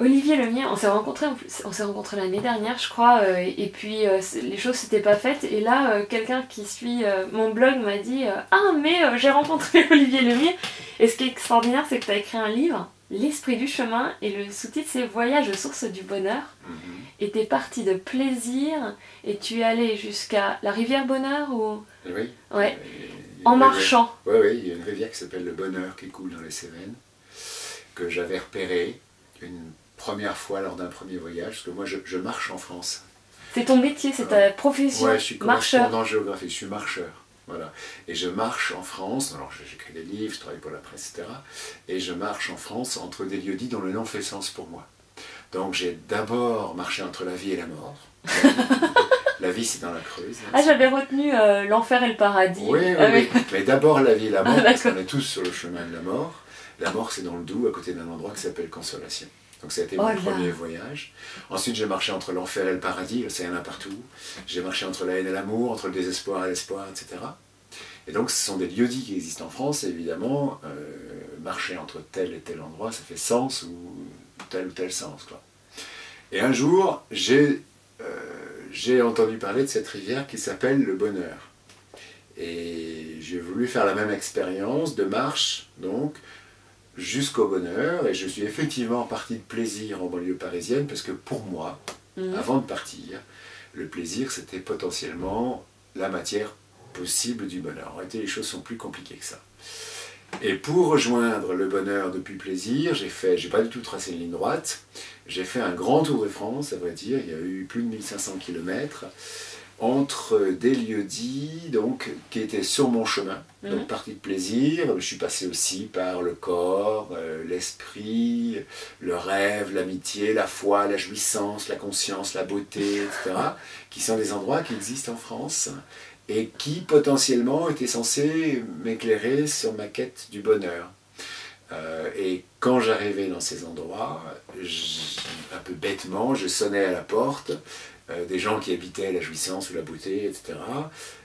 Olivier Lemire, on s'est rencontrés l'année dernière, je crois, et puis les choses s'étaient pas faites. Et là, quelqu'un qui suit mon blog m'a dit ah, mais j'ai rencontré Olivier Lemire. Et ce qui est extraordinaire, c'est que tu as écrit un livre, L'Esprit du chemin, et le sous-titre c'est Voyage aux sources du bonheur. Et t'es parti de plaisir, et tu es allé jusqu'à la rivière Bonheur ou... Oui. Ouais. En marchant. Oui, il y a une rivière qui s'appelle le Bonheur qui coule dans les Cévennes, que j'avais repérée une première fois lors d'un premier voyage, parce que moi je marche en France. C'est ton métier, c'est ta profession, ouais, je suis marcheur. correspondant géographique, je suis marcheur. Voilà. Et je marche en France, alors j'écris des livres, je travaille pour la presse, etc. Et je marche en France entre des lieux-dits dont le nom fait sens pour moi. Donc j'ai d'abord marché entre la vie et la mort. La vie, c'est dans la Creuse. Ah, j'avais retenu l'enfer et le paradis. Oui, oui. Mais d'abord la vie et la mort, parce d'accord. qu'on est tous sur le chemin de la mort. La mort, c'est dans le Doubs, à côté d'un endroit qui s'appelle Consolation. Donc ça a été mon premier voyage. Ensuite, j'ai marché entre l'enfer et le paradis, c'est un partout. J'ai marché entre la haine et l'amour, entre le désespoir et l'espoir, etc. Et donc, ce sont des lieux-dits qui existent en France, et évidemment, marcher entre tel et tel endroit, ça fait sens ou tel sens, quoi. Et un jour, j'ai entendu parler de cette rivière qui s'appelle le Bonheur. Et j'ai voulu faire la même expérience de marche, donc, jusqu'au bonheur, et je suis effectivement parti de plaisir en banlieue parisienne, parce que pour moi, avant de partir, le plaisir c'était potentiellement la matière possible du bonheur. En réalité, les choses sont plus compliquées que ça. Et pour rejoindre le bonheur depuis plaisir, j'ai pas du tout tracé une ligne droite, j'ai fait un grand tour de France, à vrai dire, il y a eu plus de 1500 km, entre des lieux-dits donc, qui étaient sur mon chemin, donc partie de plaisir. Je suis passé aussi par le corps, l'esprit, le rêve, l'amitié, la foi, la jouissance, la conscience, la beauté, etc., qui sont des endroits qui existent en France et qui potentiellement étaient censés m'éclairer sur ma quête du bonheur. Et quand j'arrivais dans ces endroits, un peu bêtement, je sonnais à la porte, des gens qui habitaient la jouissance ou la beauté, etc.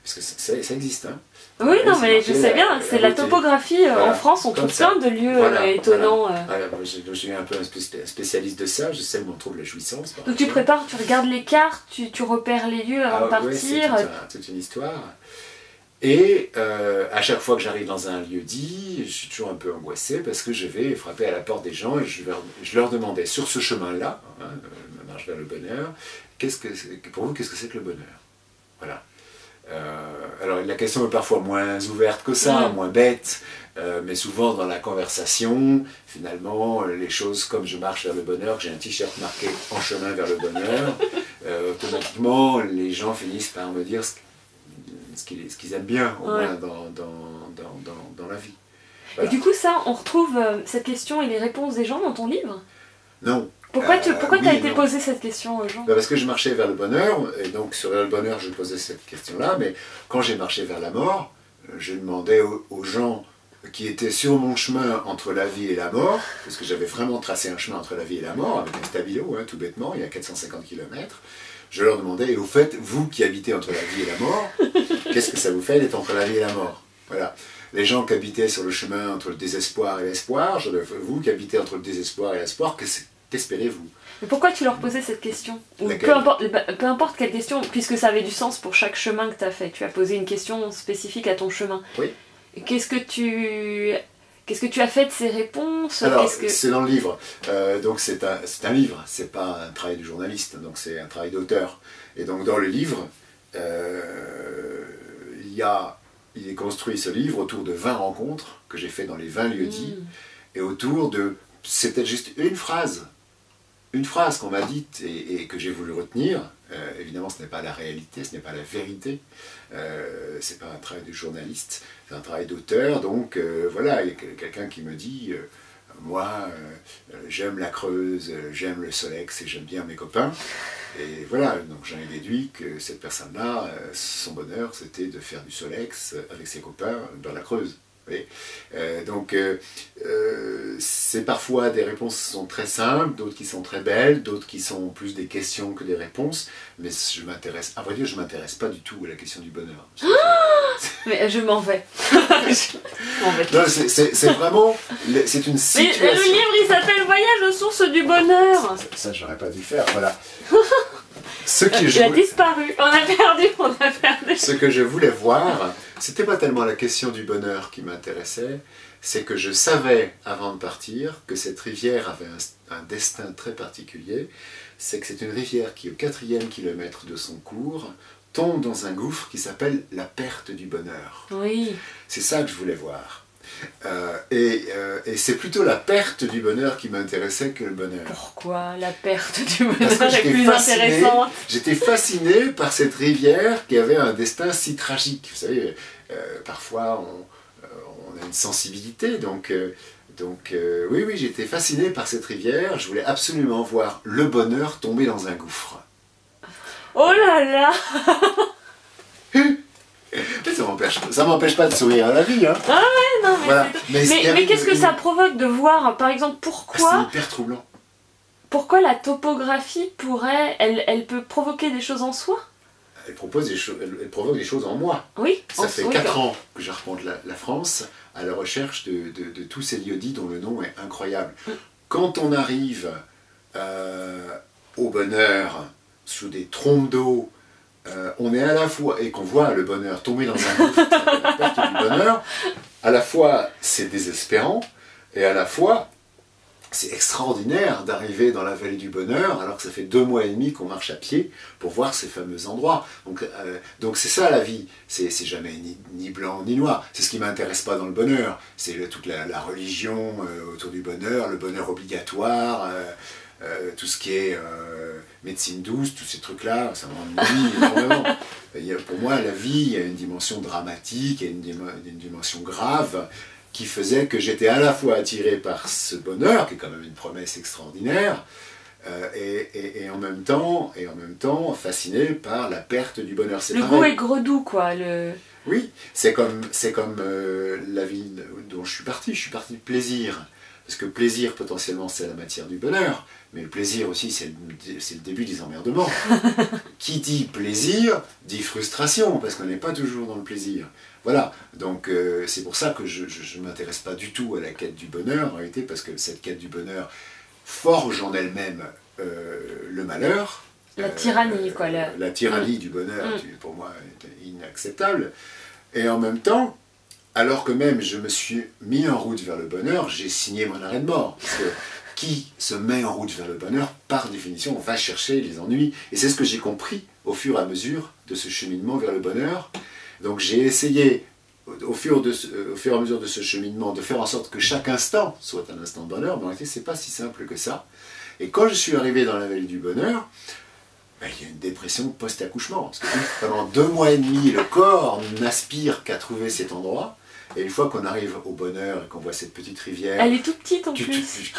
Parce que ça existe. Hein. Oui, non, mais je sais bien, c'est la topographie. Voilà. En France, on trouve plein de lieux étonnants. Voilà. Je suis un peu un spécialiste de ça, je sais où on trouve la jouissance. Donc tu prépares, tu regardes les cartes, tu repères les lieux avant de partir. Oui, c'est toute une histoire. Et à chaque fois que j'arrive dans un lieu-dit, je suis toujours un peu angoissé parce que je vais frapper à la porte des gens et je leur demandais sur ce chemin-là, ma marche vers le bonheur, pour vous, qu'est-ce que c'est que le bonheur? Voilà. Alors la question est parfois moins ouverte que ça, moins bête, mais souvent dans la conversation, finalement, les choses comme je marche vers le bonheur, que j'ai un t-shirt marqué en chemin vers le bonheur, automatiquement les gens finissent par me dire ce qu'ils aiment bien, au moins dans la vie. Voilà. Et du coup, ça, on retrouve cette question et les réponses des gens dans ton livre? Non. Pourquoi tu as été posé cette question aux gens? Parce que je marchais vers le bonheur, et donc sur le bonheur, je posais cette question-là, mais quand j'ai marché vers la mort, je demandais aux gens qui étaient sur mon chemin entre la vie et la mort, parce que j'avais vraiment tracé un chemin entre la vie et la mort, avec un stabilo, tout bêtement, il y a 450 km, je leur demandais, et au fait, vous qui habitez entre la vie et la mort, qu'est-ce que ça vous fait d'être entre la vie et la mort? Voilà. Les gens qui habitaient sur le chemin entre le désespoir et l'espoir, vous qui habitez entre le désespoir et l'espoir, qu'espérez-vous? Mais pourquoi tu leur posais cette question? Ou peu importe quelle question, puisque ça avait du sens pour chaque chemin que tu as fait. Tu as posé une question spécifique à ton chemin. Oui. Qu'est-ce que tu as fait de ces réponses? Alors, c'est dans le livre. Donc c'est un livre, c'est pas un travail de journaliste, donc c'est un travail d'auteur. Et donc dans le livre, il est construit ce livre autour de 20 rencontres que j'ai fait dans les 20 lieux-dits, et autour de... C'est peut-être juste une phrase qu'on m'a dite et que j'ai voulu retenir. Évidemment, ce n'est pas la réalité, ce n'est pas la vérité. C'est pas un travail de journaliste, c'est un travail d'auteur. Donc voilà, il y a quelqu'un qui me dit moi, j'aime la Creuse, j'aime le Solex et j'aime bien mes copains. Et voilà, donc j'en ai déduit que cette personne-là, son bonheur, c'était de faire du Solex avec ses copains dans la Creuse. Oui. Donc c'est parfois des réponses qui sont très simples, d'autres qui sont très belles, d'autres qui sont plus des questions que des réponses, mais à vrai dire, je ne m'intéresse pas du tout à la question du bonheur. Mais je m'en vais. Je m'en vais. Non, c'est vraiment... C'est une situation... Mais le livre, il s'appelle Voyage aux sources du bonheur. Ça j'aurais pas dû faire, voilà. Ce qui Il a disparu. On a perdu. Ce que je voulais voir, c'était pas tellement la question du bonheur qui m'intéressait, c'est que je savais avant de partir que cette rivière avait un destin très particulier. C'est que c'est une rivière qui, au 4e kilomètre de son cours, tombe dans un gouffre qui s'appelle la perte du bonheur. Oui. C'est ça que je voulais voir. Et c'est plutôt la perte du bonheur qui m'intéressait que le bonheur. Pourquoi la perte du bonheur est plus intéressante? J'étais fasciné par cette rivière qui avait un destin si tragique. Vous savez, parfois on a une sensibilité, donc oui, j'étais fasciné par cette rivière. Je voulais absolument voir le bonheur tomber dans un gouffre. Oh là là. Ça m'empêche pas de sourire à la vie. Hein. Ah ouais, non, mais, voilà. mais qu'est-ce que ça provoque de voir, par exemple, pourquoi... C'est hyper troublant. Pourquoi la topographie pourrait... Elle peut provoquer des choses en soi? Elle provoque des choses en moi. Oui. Ça fait 4 ans que j'arpente la France à la recherche de tous ces lieux-dits dont le nom est incroyable. Quand on arrive au bonheur sous des trompes d'eau, on est à la fois, et qu'on voit le bonheur tomber dans un gouffre, la perte du bonheur, à la fois c'est désespérant, et à la fois c'est extraordinaire d'arriver dans la vallée du bonheur, alors que ça fait 2 mois et demi qu'on marche à pied pour voir ces fameux endroits. Donc c'est ça la vie, c'est jamais ni blanc ni noir, c'est ce qui m'intéresse pas dans le bonheur, c'est toute la religion autour du bonheur, le bonheur obligatoire, tout ce qui est médecine douce, tous ces trucs-là, ça m'ennuie énormément. Pour moi, la vie, il y a une dimension dramatique, il y a une dimension grave, qui faisait que j'étais à la fois attiré par ce bonheur, qui est quand même une promesse extraordinaire, et en même temps fasciné par la perte du bonheur. Le goût est gredou, quoi. Oui, c'est comme la vie dont je suis parti de plaisir. Parce que plaisir, potentiellement, c'est la matière du bonheur, mais le plaisir aussi, c'est le début des emmerdements. Qui dit plaisir, dit frustration, parce qu'on n'est pas toujours dans le plaisir. Voilà, donc c'est pour ça que je ne m'intéresse pas du tout à la quête du bonheur, en réalité, parce que cette quête du bonheur forge en elle-même le malheur. La tyrannie, quoi. La tyrannie du bonheur, pour moi, est inacceptable. Et en même temps, alors que même je me suis mis en route vers le bonheur, j'ai signé mon arrêt de mort. Parce que qui se met en route vers le bonheur, par définition, va chercher les ennuis. Et c'est ce que j'ai compris au fur et à mesure de ce cheminement vers le bonheur. Donc j'ai essayé, au fur et à mesure de ce cheminement, de faire en sorte que chaque instant soit un instant de bonheur, mais en réalité, c'est pas si simple que ça. Et quand je suis arrivé dans la vallée du bonheur, ben, il y a une dépression post-accouchement. Parce que pendant 2 mois et demi, le corps n'aspire qu'à trouver cet endroit. Et une fois qu'on arrive au bonheur et qu'on voit cette petite rivière... Elle est toute petite en plus.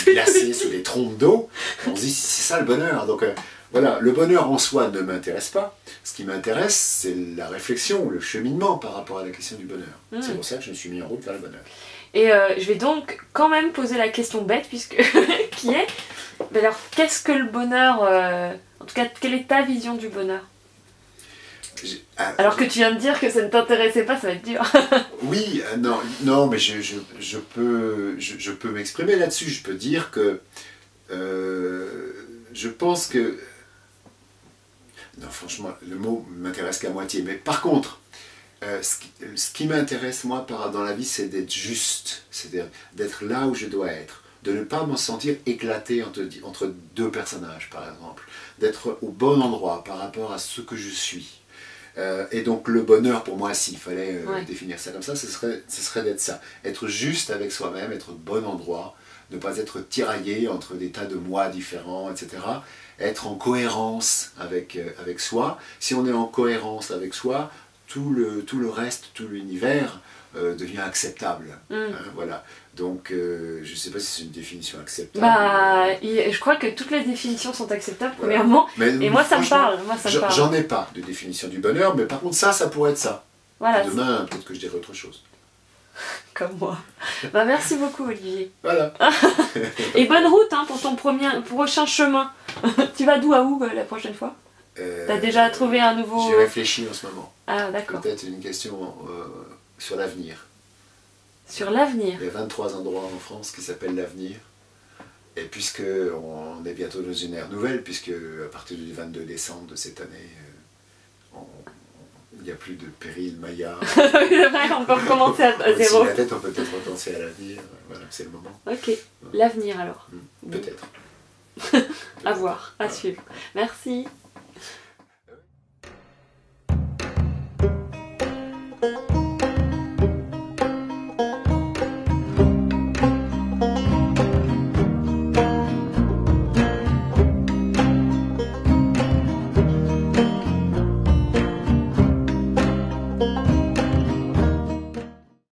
Glacée sous des trompes d'eau, on se dit c'est ça le bonheur. Donc voilà, le bonheur en soi ne m'intéresse pas. Ce qui m'intéresse, c'est la réflexion, le cheminement par rapport à la question du bonheur. C'est pour ça que je me suis mis en route vers le bonheur. Et je vais donc quand même poser la question bête, puisque qui est... Alors, qu'est-ce que le bonheur... En tout cas, quelle est ta vision du bonheur? Alors que tu viens de dire que ça ne t'intéressait pas, ça va être dur. Oui, non, mais je peux m'exprimer là-dessus. Je peux dire que je pense que... Non, franchement, le mot m'intéresse qu'à moitié. Mais par contre, ce qui m'intéresse, moi, dans la vie, c'est d'être juste. C'est-à-dire d'être là où je dois être. De ne pas me sentir éclaté entre 2 personnages, par exemple. D'être au bon endroit par rapport à ce que je suis. Et donc le bonheur pour moi, s'il fallait définir ça comme ça, ce serait d'être ça, être juste avec soi-même, être au bon endroit, ne pas être tiraillé entre des tas de moi différents, etc. Être en cohérence avec soi. Si on est en cohérence avec soi, tout le reste, tout l'univers devient acceptable. Voilà. Donc, je ne sais pas si c'est une définition acceptable. Je crois que toutes les définitions sont acceptables, premièrement. Et moi, ça me parle. J'en ai pas de définition du bonheur, mais par contre, ça pourrait être ça. Voilà, demain, peut-être que je dirai autre chose. Comme moi. Merci beaucoup, Olivier. Voilà. Et bonne route pour ton prochain chemin. Tu vas d'où à où la prochaine fois? T'as déjà trouvé un nouveau... J'y réfléchis en ce moment. Ah, d'accord. Peut-être une question sur l'avenir. Sur l'avenir. Il y a 23 endroits en France qui s'appellent l'avenir. Et puisque on est bientôt dans une ère nouvelle, puisque à partir du 22 décembre de cette année, il n'y a plus de péril Maya. C'est vrai, on peut recommencer à zéro. Si la tête, on peut peut-être repenser à l'avenir. Voilà, c'est le moment. Ok, l'avenir alors. Peut-être. À voir, à suivre. Merci.